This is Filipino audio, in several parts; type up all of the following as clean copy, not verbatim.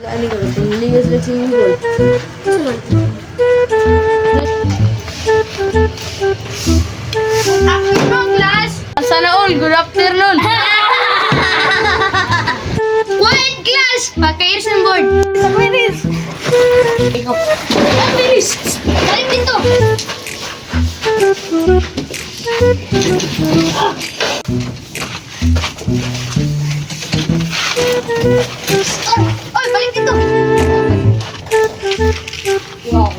Ani ko kung ligas lang singgol. Afternoon, class! Sana all, good afternoon. Quiet, class! Pagka-ears ng board. Sa quiris! Ikaw. Quiris! Balik dito! Oy, balik dito! Wow.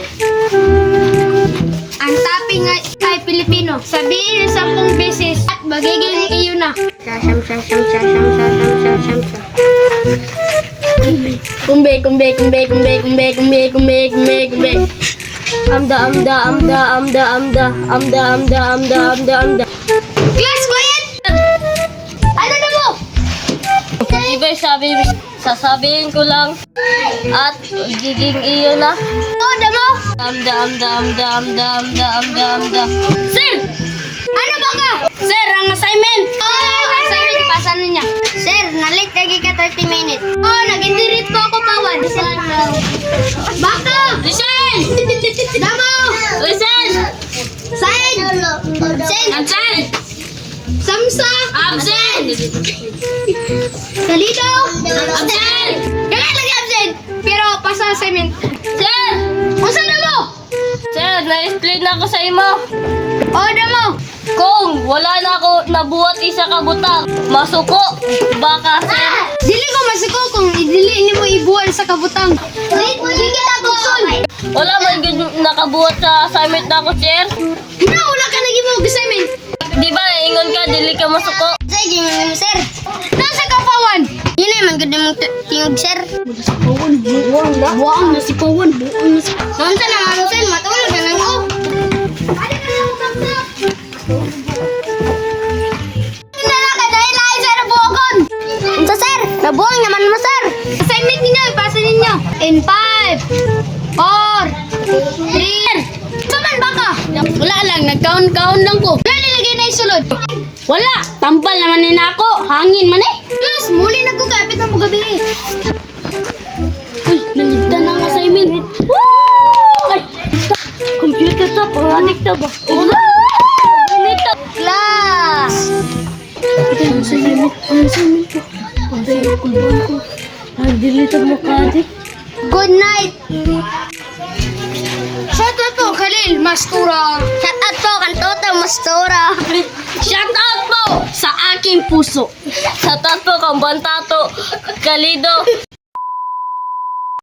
Ang topping ay Pilipino. Sabihin 10 beses at magiging iyo na. Kumbe. Amda. Class, quiet! Ano na mo? Iba sasabihin ko lang at giging iyo na. Oo, damo! Amda. Sir! Ano ba ka? Sir, ang assignment. Assignment, pasan niya. Sir, nalit lagi ka 30 minutes. Nag-indirit po ako pawan. Baka! Listen! Damo! Listen! Sain! Sain! Absent! Samsa! Absent! Salito! Absent! Kaya lagi absent! Pero pasa assignment. Sir! Usa na mo? Sir, na-explain na ako sa imo. Oo, damo! Kung wala na ako nabuhat isa ka butang, masuko. Baka, sir. Dili ko masiko kung idili ni mo ibuwan sa kabutang. Di kita bukson! Wala man gud nakabuhat sa assignment na ako, sir. Na, wala ka naging mo assignment. Di ba, ingon ka, dili ka masuko. Sige, sir. Nasa kapawan? Yun na, man ganda mong tingog, sir. Buang na si Pawan, buang na si Noon sa naman, sir, matulog na lang ko. Nabuang naman mo, sir. Assignment ninyo, ipasa ninyo. In 5, 4, 3. Saman ba ka? Wala lang, nagkaon-kaon lang ko. Wala nilagay na isulod. Wala, tambal naman ni ako. Hangin man eh. Plus, muli na ko kapit na mo gabi. Uy, naligtan na ang assignment. Woo! Ay, computer sa panganik na ba? Class! Ito yung assignment. Ang assignment ko. Pagay ako buwan ko. Nag-delete mo kadik. Good night! Shout out po, Khalil Mastura. Shout out po, Kantoto Mastura. Shout out po sa aking puso. Shout out po kang Bantato, Kalido,